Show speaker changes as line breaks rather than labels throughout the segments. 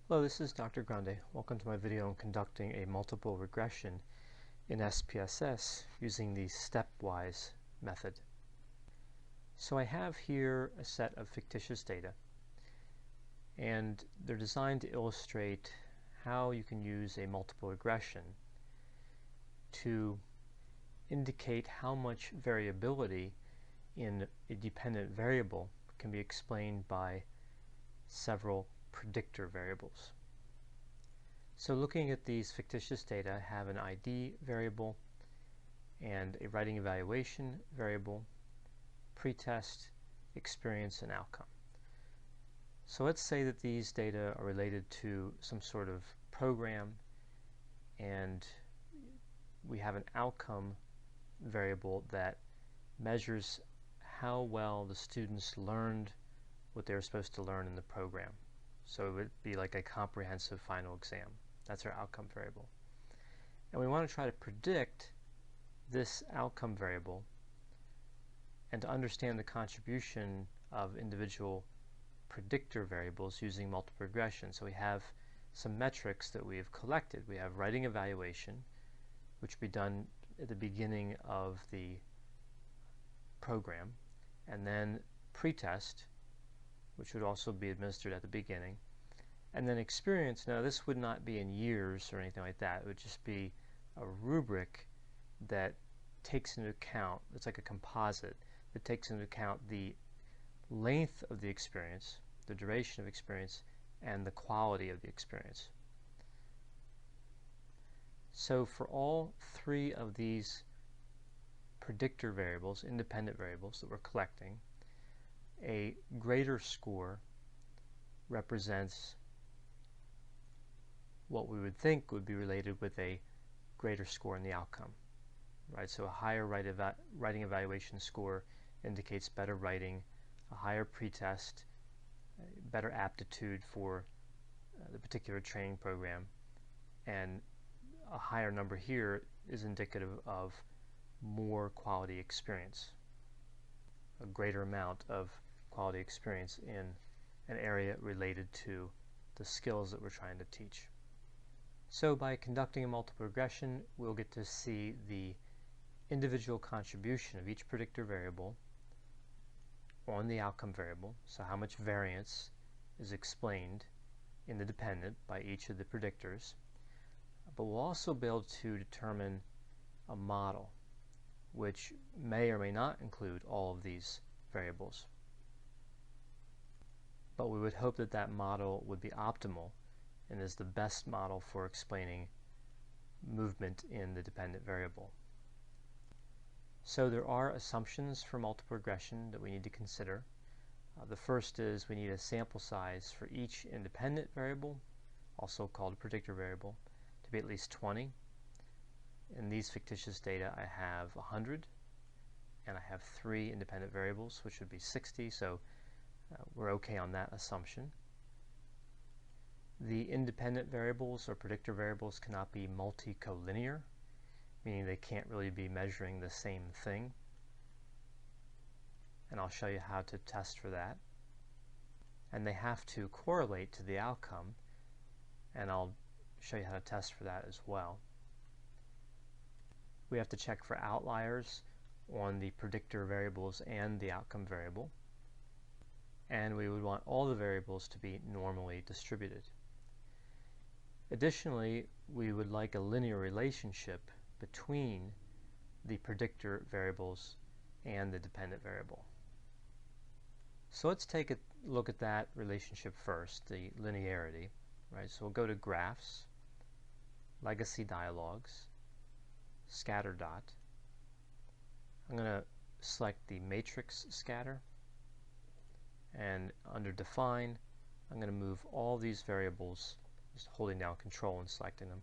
Hello, this is Dr. Grande. Welcome to my video on conducting a multiple regression in SPSS using the Stepwise method. So I have here a set of fictitious data, and they're designed to illustrate how you can use a multiple regression to indicate how much variability in a dependent variable can be explained by several predictor variables. So looking at these fictitious data, I have an ID variable and a writing evaluation variable, pretest, experience, and outcome. So let's say that these data are related to some sort of program, and we have an outcome variable that measures how well the students learned what they were supposed to learn in the program. So it would be like a comprehensive final exam. That's our outcome variable. And we want to try to predict this outcome variable and to understand the contribution of individual predictor variables using multiple regression. So we have some metrics that we have collected. We have writing evaluation, which would be done at the beginning of the program, and then pretest, which would also be administered at the beginning, and then experience. Now this would not be in years or anything like that. It would just be a rubric that takes into account, it's like a composite, that takes into account the length of the experience, the duration of experience, and the quality of the experience. So for all three of these predictor variables, independent variables that we're collecting, a greater score represents what we would think would be related with a greater score in the outcome, right? So a higher writing evaluation score indicates better writing, a higher pretest, better aptitude for the particular training program, and a higher number here is indicative of more quality experience, a greater amount of quality experience in an area related to the skills that we're trying to teach. So by conducting a multiple regression, we'll get to see the individual contribution of each predictor variable on the outcome variable, so how much variance is explained in the dependent by each of the predictors. But we'll also be able to determine a model which may or may not include all of these variables. But we would hope that that model would be optimal and is the best model for explaining movement in the dependent variable. So there are assumptions for multiple regression that we need to consider. The first is we need a sample size for each independent variable, also called a predictor variable, to be at least 20. In these fictitious data I have 100, and I have 3 independent variables, which would be 60, so we're okay on that assumption. The independent variables or predictor variables cannot be multi-collinear, meaning they can't really be measuring the same thing. And I'll show you how to test for that. And they have to correlate to the outcome, and I'll show you how to test for that as well. We have to check for outliers on the predictor variables and the outcome variable. And we would want all the variables to be normally distributed. Additionally, we would like a linear relationship between the predictor variables and the dependent variable. So let's take a look at that relationship first, the linearity, right? So we'll go to Graphs, Legacy Dialogues, Scatter Dot. I'm going to select the matrix scatter, and under Define, I'm going to move all these variables, just holding down Control and selecting them,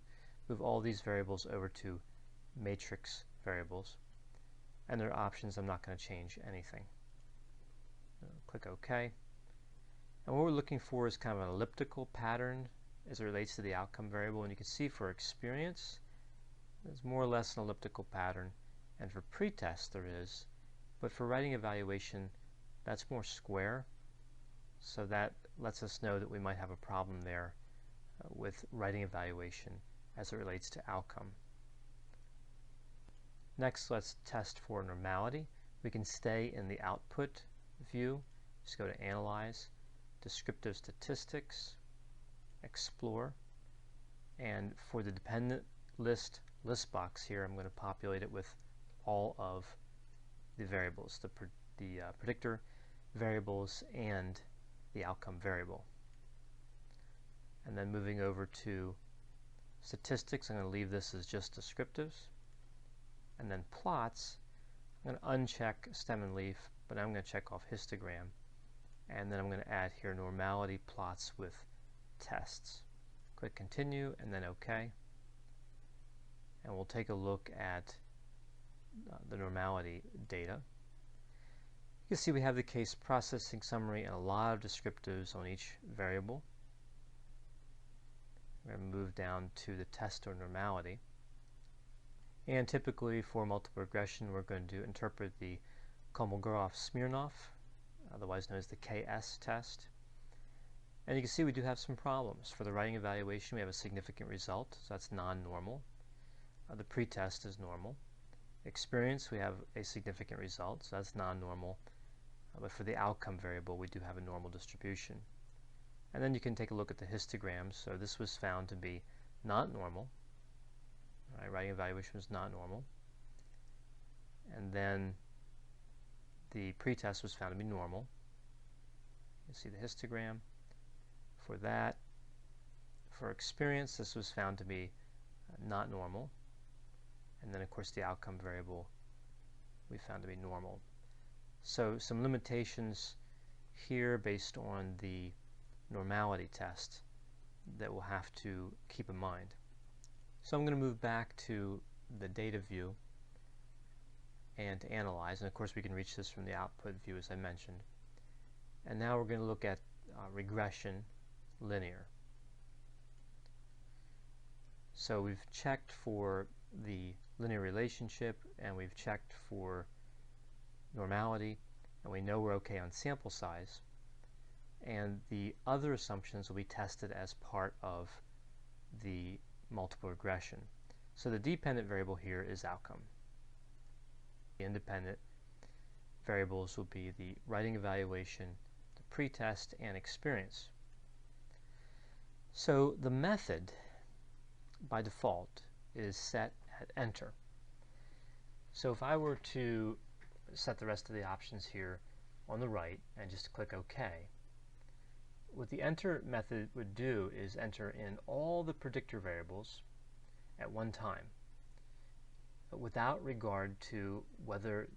move all these variables over to matrix variables, and there are options. I'm not going to change anything. Click OK. And what we're looking for is kind of an elliptical pattern as it relates to the outcome variable, and you can see for experience there's more or less an elliptical pattern, and for pretest there is, but for writing evaluation that's more square, so that lets us know that we might have a problem there with writing evaluation as it relates to outcome. Next, let's test for normality. We can stay in the output view. Just go to Analyze, Descriptive Statistics, Explore, and for the dependent list box here, I'm going to populate it with all of the variables, the predictor variables and the outcome variable. And then moving over to statistics, I'm going to leave this as just descriptives. And then plots, I'm going to uncheck stem and leaf, but I'm going to check off histogram. And then I'm going to add here normality plots with tests. Click continue and then OK. And we'll take a look at the normality data. You can see we have the case processing summary and a lot of descriptives on each variable. We're going to move down to the test or normality. And typically for multiple regression, we're going to interpret the Kolmogorov-Smirnov, otherwise known as the KS test. And you can see we do have some problems. For the writing evaluation, we have a significant result, so that's non-normal. The pretest is normal. Experience, we have a significant result, so that's non-normal. But for the outcome variable, we do have a normal distribution. And then you can take a look at the histograms. So this was found to be not normal. Right, writing evaluation was not normal. And then the pretest was found to be normal. You see the histogram for that. For experience, this was found to be not normal. And then, of course, the outcome variable we found to be normal. So some limitations here based on the normality test that we'll have to keep in mind. So I'm going to move back to the data view and to analyze. And of course, we can reach this from the output view, as I mentioned. And now we're going to look at regression linear. So we've checked for the linear relationship, and we've checked for normality, and we know we're okay on sample size. And the other assumptions will be tested as part of the multiple regression. So the dependent variable here is outcome. The independent variables will be the writing evaluation, the pretest, and experience. So the method by default is set at enter. So if I were to set the rest of the options here on the right and just click OK, what the enter method would do is enter in all the predictor variables at one time without regard to whether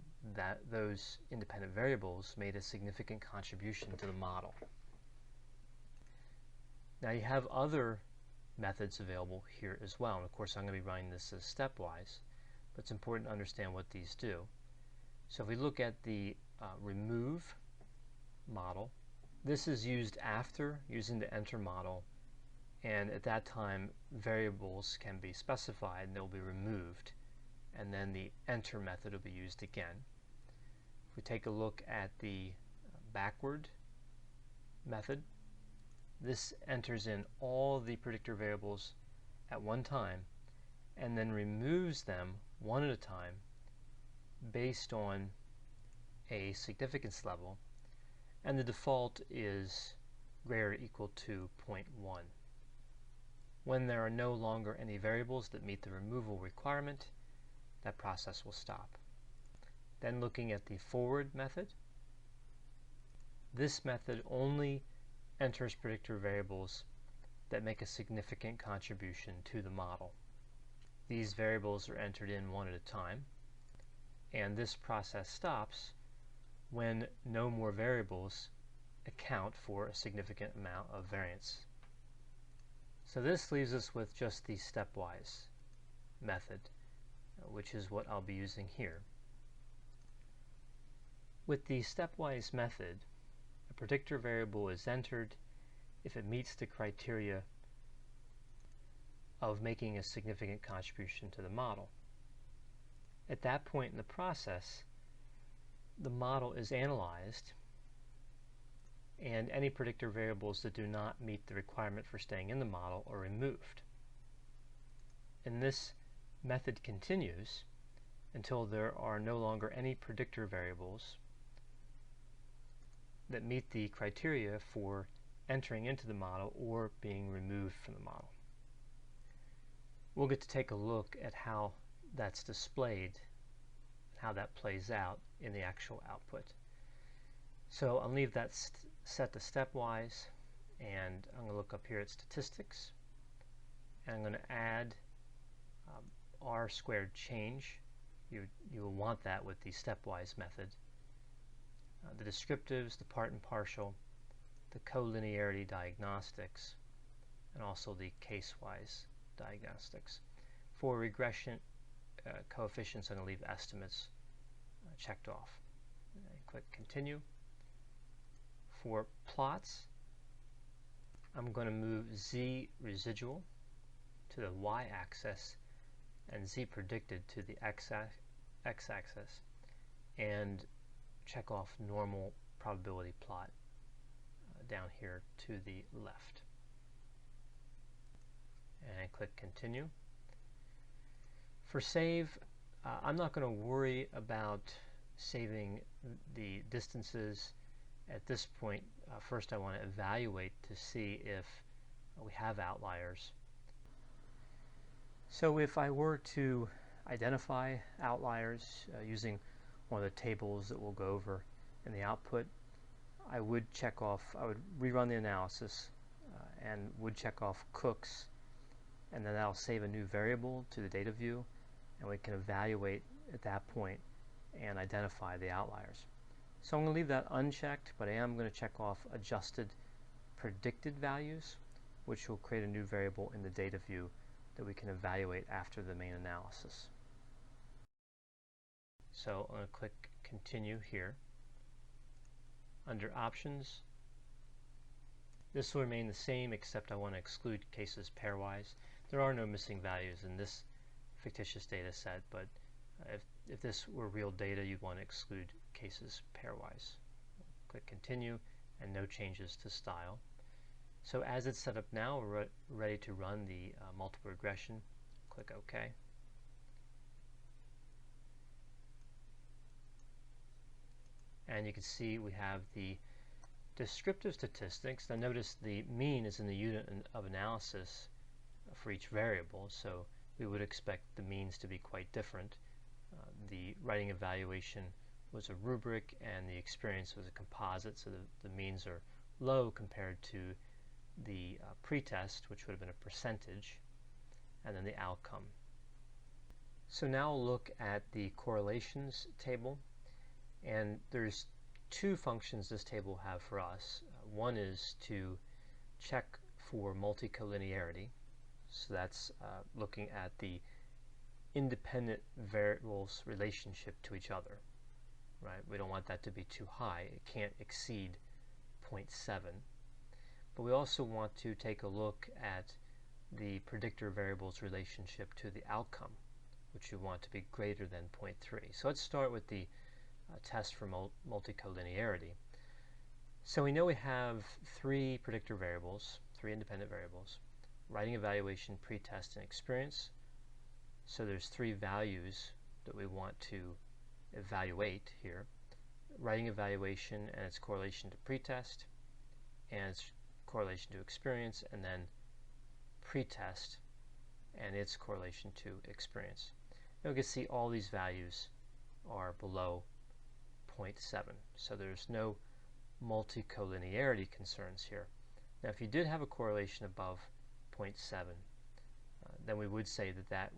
those independent variables made a significant contribution to the model. Now you have other methods available here as well, and of course I'm going to be running this as stepwise, but it's important to understand what these do. So if we look at the remove model, this is used after using the enter model, and at that time variables can be specified and they'll be removed, and then the enter method will be used again. If we take a look at the backward method, this enters in all the predictor variables at one time and then removes them one at a time based on a significance level, and the default is greater or equal to 0.1. When there are no longer any variables that meet the removal requirement, that process will stop. Then looking at the forward method, this method only enters predictor variables that make a significant contribution to the model. These variables are entered in one at a time, and this process stops when no more variables account for a significant amount of variance. So this leaves us with just the stepwise method, which is what I'll be using here. With the stepwise method, a predictor variable is entered if it meets the criteria of making a significant contribution to the model. At that point in the process, the model is analyzed and any predictor variables that do not meet the requirement for staying in the model are removed. And this method continues until there are no longer any predictor variables that meet the criteria for entering into the model or being removed from the model. We'll get to take a look at how that's displayed, how that plays out in the actual output. So I'll leave that set to stepwise, and I'm going to look up here at statistics, and I'm going to add R squared change. You will want that with the stepwise method. The descriptives, the part and partial, the collinearity diagnostics, and also the case-wise diagnostics. For regression coefficients, I'm going to leave estimates checked off. Click continue. For plots, I'm going to move Z residual to the y-axis and Z predicted to the x-axis, and check off normal probability plot down here to the left. And click continue. For save, I'm not going to worry about saving the distances at this point. First I want to evaluate to see if we have outliers. So if I were to identify outliers using one of the tables that we'll go over in the output, I would rerun the analysis and would check off cooks, and then that'll save a new variable to the data view, and we can evaluate at that point and identify the outliers. So I'm going to leave that unchecked, but I am going to check off adjusted predicted values, which will create a new variable in the data view that we can evaluate after the main analysis. So I'm going to click continue here. Under options, this will remain the same, except I want to exclude cases pairwise. There are no missing values in this fictitious data set, but if this were real data, you'd want to exclude cases pairwise. Click continue, and no changes to style. So as it's set up now, we're ready to run the multiple regression. Click OK. And you can see we have the descriptive statistics. Now notice the mean is in the unit of analysis for each variable, so we would expect the means to be quite different. The writing evaluation was a rubric and the experience was a composite, so the means are low compared to the pretest, which would have been a percentage, and then the outcome. So now we'll look at the correlations table, and there's two functions this table will have for us. One is to check for multicollinearity, so that's looking at the independent variables relationship to each other. Right? We don't want that to be too high. It can't exceed 0.7. But we also want to take a look at the predictor variables relationship to the outcome, which you want to be greater than 0.3. So let's start with the test for multicollinearity. So we know we have three predictor variables, three independent variables: writing evaluation, pretest, and experience. So there's three values that we want to evaluate here: writing evaluation and its correlation to pretest, and its correlation to experience, and then pretest and its correlation to experience. Now we can see all these values are below 0.7, so there's no multicollinearity concerns here. Now if you did have a correlation above 0.7, then we would say that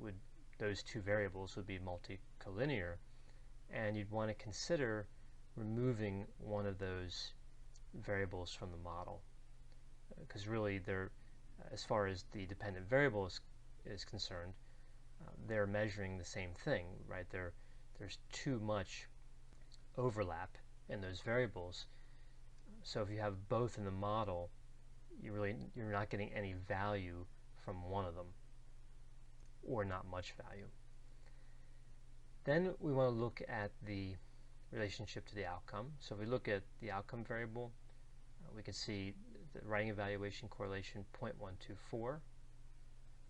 those two variables would be multicollinear, and you'd want to consider removing one of those variables from the model, because really they're, as far as the dependent variable is concerned, they're measuring the same thing, right? There's too much overlap in those variables. So if you have both in the model, you're not getting any value from one of them, or not much value. Then we want to look at the relationship to the outcome. So if we look at the outcome variable, We can see the writing evaluation correlation 0.124.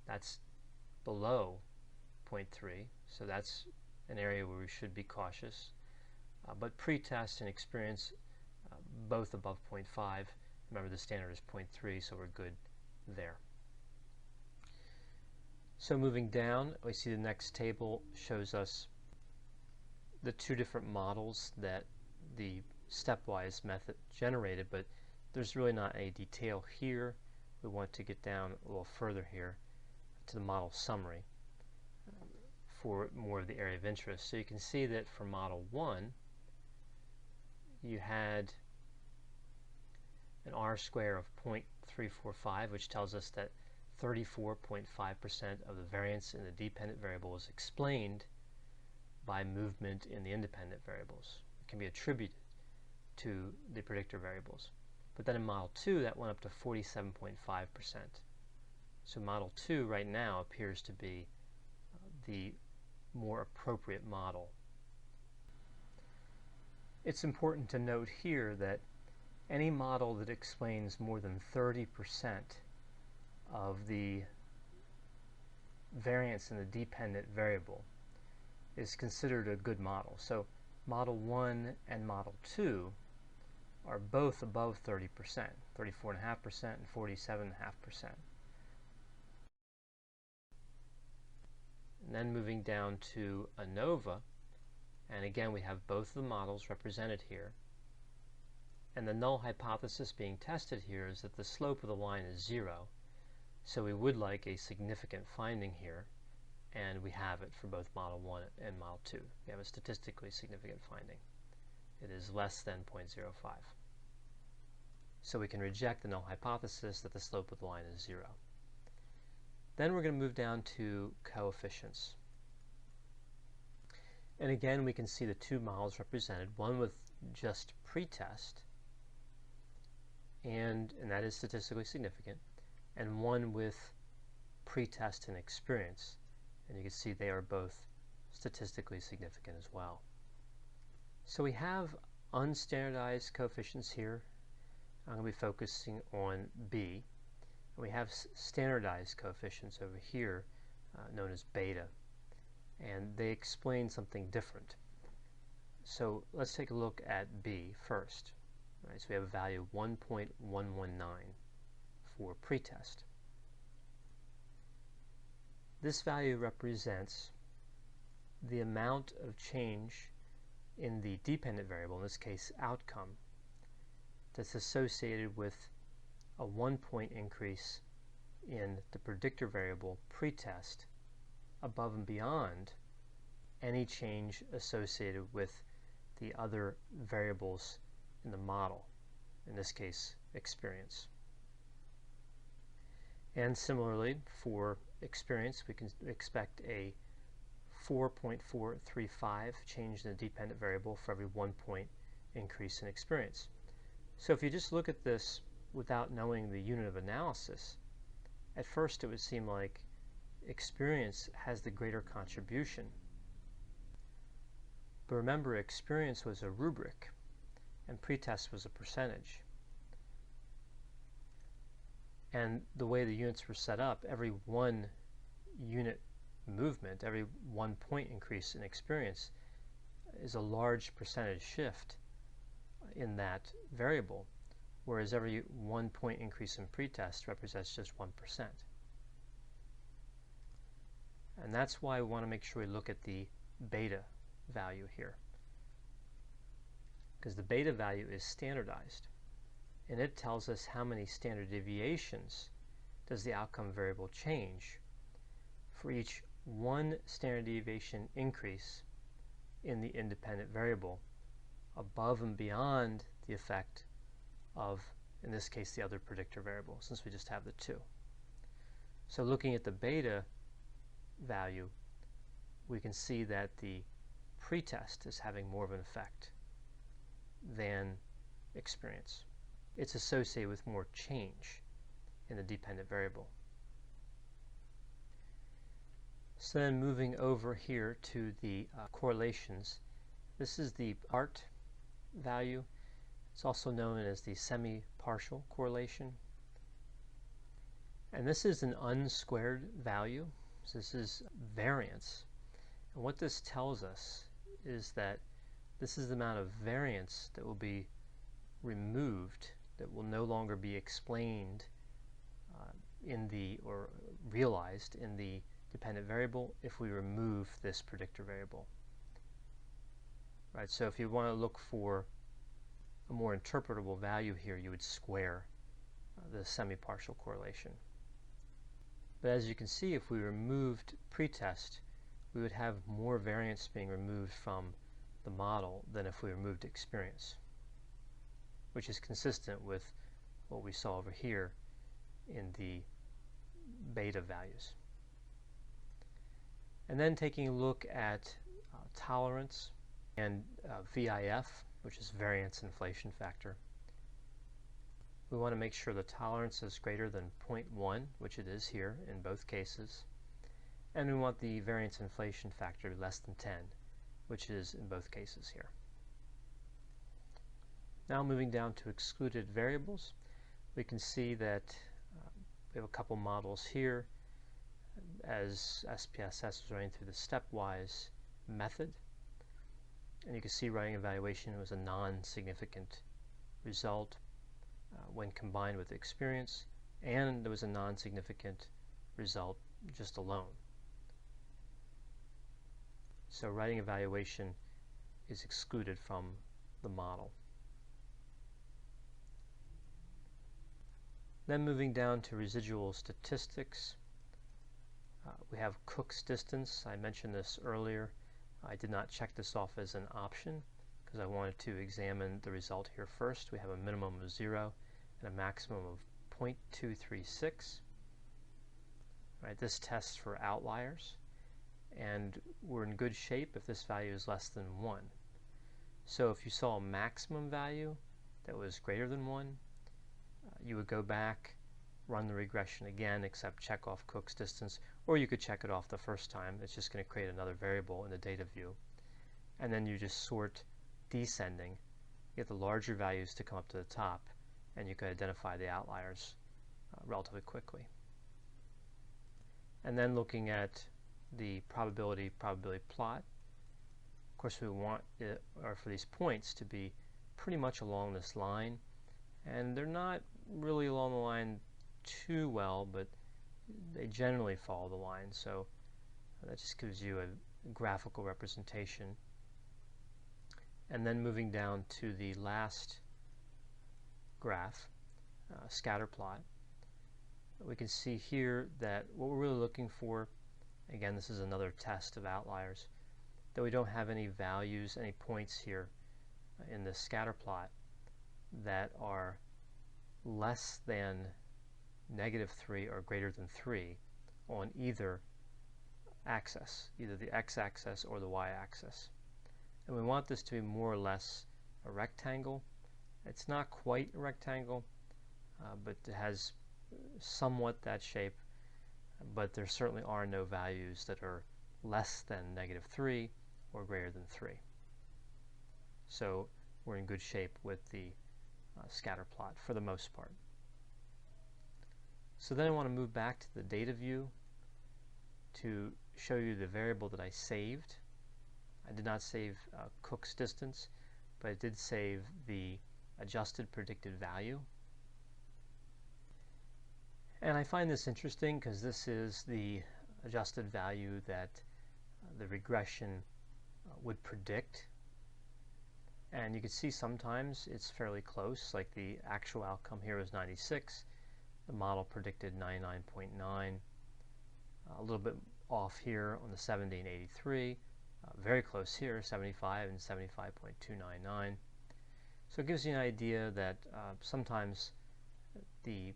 That's below 0.3, so that's an area where we should be cautious. But pretest and experience, both above 0.5. Remember, the standard is 0.3, so we're good there. So moving down, we see the next table shows us the two different models that the stepwise method generated, but there's really not any detail here. We want to get down a little further here to the model summary for more of the area of interest. So you can see that for model 1, you had an R-square of 0.345, which tells us that 34.5% of the variance in the dependent variable is explained by movement in the independent variables. It can be attributed to the predictor variables. But then in model 2, that went up to 47.5%. So model 2 right now appears to be the more appropriate model. It's important to note here that any model that explains more than 30% of the variance in the dependent variable is considered a good model. So model 1 and model 2 are both above 30%, 34.5% and 47.5%. And then moving down to ANOVA, and again we have both of the models represented here. And the null hypothesis being tested here is that the slope of the line is 0. So we would like a significant finding here, and we have it for both model 1 and model 2. We have a statistically significant finding. It is less than 0.05. So we can reject the null hypothesis that the slope of the line is 0. Then we're going to move down to coefficients. And again, we can see the two models represented, one with just pretest, and that is statistically significant, and one with pretest and experience. And you can see they are both statistically significant as well. So we have unstandardized coefficients here. I'm going to be focusing on B. And we have standardized coefficients over here, known as beta. And they explain something different. So let's take a look at B first. All right, so we have a value of 1.119 for pretest. This value represents the amount of change in the dependent variable, in this case outcome, that's associated with a 1-point increase in the predictor variable pretest above and beyond any change associated with the other variables in the model, in this case experience. And similarly, for experience, we can expect a 4.435 change in the dependent variable for every 1-point increase in experience. So if you just look at this without knowing the unit of analysis, at first it would seem like experience has the greater contribution. But remember, experience was a rubric, and pretest was a percentage. And the way the units were set up, every 1 unit movement, every 1-point increase in experience is a large percentage shift in that variable, whereas every 1-point increase in pretest represents just 1%. And that's why we want to make sure we look at the beta value here, because the beta value is standardized, and it tells us how many standard deviations does the outcome variable change for each 1 standard deviation increase in the independent variable above and beyond the effect of, in this case, the other predictor variable, since we just have the 2. So looking at the beta value, we can see that the pretest is having more of an effect than experience. It's associated with more change in the dependent variable. So then moving over here to the correlations, this is the art value. It's also known as the semi-partial correlation. And this is an unsquared value. So this is variance. And what this tells us is that this is the amount of variance that will be removed, that will no longer be explained or realized in the dependent variable if we remove this predictor variable. Right, so if you want to look for a more interpretable value here, you would square the semi-partial correlation. But as you can see, if we removed pretest, we would have more variance being removed from the model than if we removed experience, which is consistent with what we saw over here in the beta values. And then taking a look at tolerance and VIF, which is variance inflation factor. We want to make sure the tolerance is greater than 0.1, which it is here in both cases. And we want the variance inflation factor less than 10, which is in both cases here. Now moving down to excluded variables, we can see that we have a couple models here as SPSS is running through the stepwise method. And you can see writing evaluation was a non-significant result when combined with experience, and there was a non-significant result just alone. So writing evaluation is excluded from the model. Then moving down to residual statistics, we have Cook's distance. I mentioned this earlier. I did not check this off as an option because I wanted to examine the result here first. We have a minimum of 0 and a maximum of 0.236. Right, this tests for outliers, and we're in good shape if this value is less than 1. So if you saw a maximum value that was greater than 1, you would go back, run the regression again, except check off Cook's distance, or you could check it off the first time. It's just going to create another variable in the data view. And then you just sort descending, get the larger values to come up to the top, and you can identify the outliers relatively quickly. And then looking at the probability plot, of course we want it, or for these points to be pretty much along this line, and they're not really along the line too well, but they generally follow the line, so that just gives you a graphical representation. And then moving down to the last graph, scatter plot, we can see here that what we're really looking for, again this is another test of outliers, that we don't have any values, any points here in the scatter plot that are less than -3 or greater than 3 on either axis, either the x-axis or the y-axis. And we want this to be more or less a rectangle. It's not quite a rectangle, but it has somewhat that shape, but there certainly are no values that are less than -3 or greater than 3. So we're in good shape with the scatter plot for the most part. So then I want to move back to the data view to show you the variable that I saved. I did not save Cook's distance, but I did save the adjusted predicted value. And I find this interesting because this is the adjusted value that the regression would predict. And you can see sometimes it's fairly close, like the actual outcome here is 96. The model predicted 99.9, a little bit off here on the 70 and 83, very close here, 75 and 75.299. So it gives you an idea that sometimes the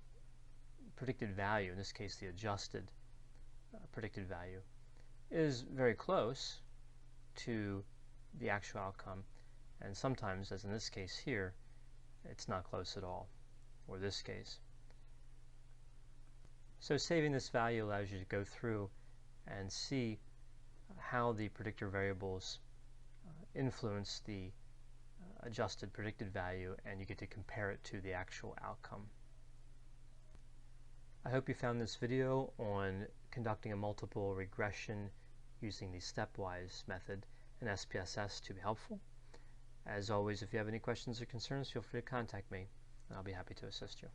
predicted value, in this case the adjusted predicted value, is very close to the actual outcome, and sometimes, as in this case here, it's not close at all, or this case. So saving this value allows you to go through and see how the predictor variables influence the adjusted predicted value, and you get to compare it to the actual outcome. I hope you found this video on conducting a multiple regression using the stepwise method in SPSS to be helpful. As always, if you have any questions or concerns, feel free to contact me, and I'll be happy to assist you.